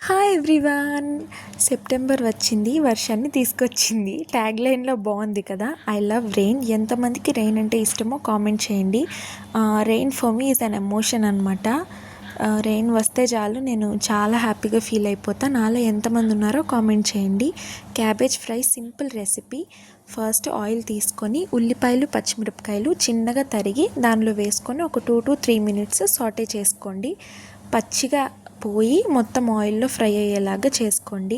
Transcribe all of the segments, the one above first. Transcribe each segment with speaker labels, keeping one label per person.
Speaker 1: Hi everyone. September వచ్చింది, వర్షాన్ని తీసుకొచ్చింది. ట్యాగ్ లైన్లో బాగుంది కదా, ఐ లవ్ రెయిన్. ఎంతమందికి రెయిన్ అంటే ఇష్టమో కామెంట్ చేయండి. Rain for me is an emotion అనమాట. రెయిన్ వస్తే చాలు నేను చాలా హ్యాపీగా ఫీల్ అయిపోతా. నాలో ఎంతమంది ఉన్నారో కామెంట్ చేయండి. Cabbage fry simple recipe. First oil తీసుకొని ఉల్లిపాయలు పచ్చిమిరపకాయలు చిన్నగా తరిగి దానిలో వేసుకొని ఒక 2 to 3 minutes సాటే చేసుకోండి. పచ్చిగా పోయి మొత్తం ఆయిల్లో ఫ్రై అయ్యేలాగా చేసుకోండి.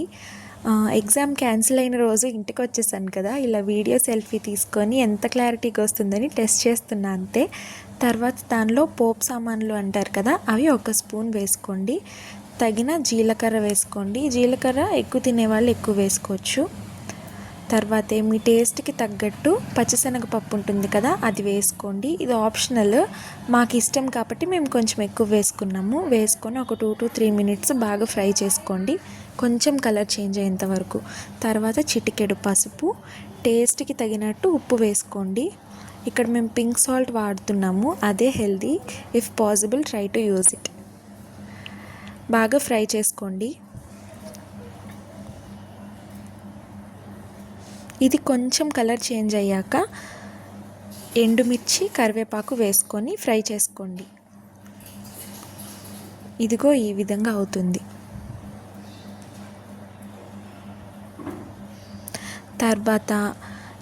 Speaker 1: ఎగ్జామ్ క్యాన్సిల్ అయిన రోజు ఇంటికి వచ్చేసాను కదా, ఇలా వీడియో సెల్ఫీ తీసుకొని ఎంత క్లారిటీగా వస్తుందని టెస్ట్ చేస్తున్నా అంతే. తర్వాత దానిలో పోపు సామాన్లు అంటారు కదా, అవి 1 స్పూన్ వేసుకోండి. తగిన జీలకర్ర వేసుకోండి. జీలకర్ర ఎక్కువ తినేవాళ్ళు ఎక్కువ వేసుకోవచ్చు. తర్వాత మీ టేస్ట్కి తగ్గట్టు పచ్చిశనగపప్పు ఉంటుంది కదా, అది వేసుకోండి. ఇది ఆప్షనల్, మాకు ఇష్టం కాబట్టి మేము కొంచెం ఎక్కువ వేసుకున్నాము. వేసుకొని ఒక 2 to 3 minutes బాగా ఫ్రై చేసుకోండి, కొంచెం కలర్ చేంజ్ అయ్యేంత వరకు. తర్వాత చిటికెడు పసుపు, టేస్ట్కి తగినట్టు ఉప్పు వేసుకోండి. ఇక్కడ మేము పింక్ సాల్ట్ వాడుతున్నాము, అదే healthy. If possible try to use it. బాగా ఫ్రై చేసుకోండి. ఇది కొంచెం కలర్ చేంజ్ అయ్యాక ఎండుమిర్చి కరివేపాకు వేసుకొని ఫ్రై చేసుకోండి. ఇదిగో ఈ విధంగా అవుతుంది. తర్వాత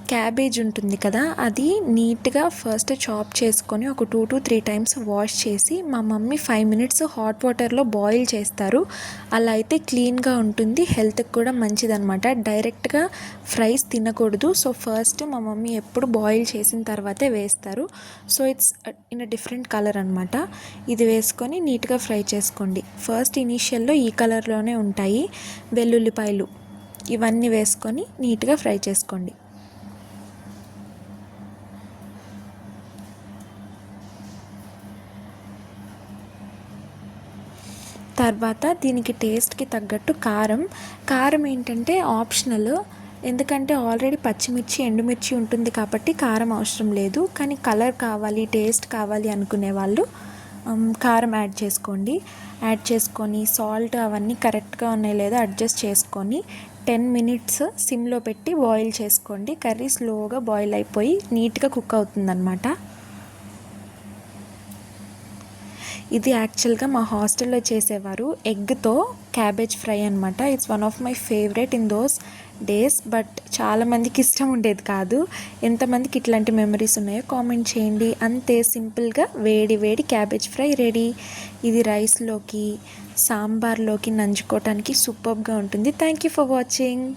Speaker 1: క్యాబేజ్ ఉంటుంది కదా, అది నీట్గా ఫస్ట్ చాప్ చేసుకొని ఒక 2 to 3 times వాష్ చేసి మా మమ్మీ 5 minutes హాట్ వాటర్లో బాయిల్ చేస్తారు. అలా అయితే క్లీన్గా ఉంటుంది, హెల్త్కి కూడా మంచిదన్నమాట. డైరెక్ట్గా ఫ్రైస్ తినకూడదు. సో ఫస్ట్ మా మమ్మీ ఎప్పుడు బాయిల్ చేసిన తర్వాతే వేస్తారు. So it's in a different colour అనమాట. ఇది వేసుకొని నీట్గా ఫ్రై చేసుకోండి. ఫస్ట్ ఇనీషియల్లో ఈ కలర్లోనే ఉంటాయి. వెల్లుల్లిపాయలు ఇవన్నీ వేసుకొని నీట్గా ఫ్రై చేసుకోండి. తర్వాత దీనికి టేస్ట్కి తగ్గట్టు కారం ఏంటంటే ఆప్షనల్. ఎందుకంటే ఆల్రెడీ పచ్చిమిర్చి ఎండుమిర్చి ఉంటుంది కాబట్టి కారం అవసరం లేదు. కానీ కలర్ కావాలి, టేస్ట్ కావాలి అనుకునే వాళ్ళు కారం యాడ్ చేసుకోండి. యాడ్ చేసుకొని సాల్ట్ అవన్నీ కరెక్ట్గా ఉన్నాయి లేదా అడ్జస్ట్ చేసుకొని 10 minutes సిమ్లో పెట్టి బాయిల్ చేసుకోండి. కర్రీ స్లోగా బాయిల్ అయిపోయి నీట్గా కుక్ అవుతుందన్నమాట. ఇది యాక్చువల్గా మా హాస్టల్లో చేసేవారు, ఎగ్తో క్యాబేజ్ ఫ్రై అనమాట. It's one of my favourite in those days. But చాలామందికి ఇష్టం ఉండేది కాదు. ఎంతమందికి ఇట్లాంటి మెమరీస్ ఉన్నాయో కామెంట్ చేయండి. అంతే సింపుల్గా వేడి వేడి క్యాబేజ్ ఫ్రై రెడీ. ఇది రైస్లోకి సాంబార్లోకి నంచుకోవటానికి సూపర్గా ఉంటుంది. Thank you for watching.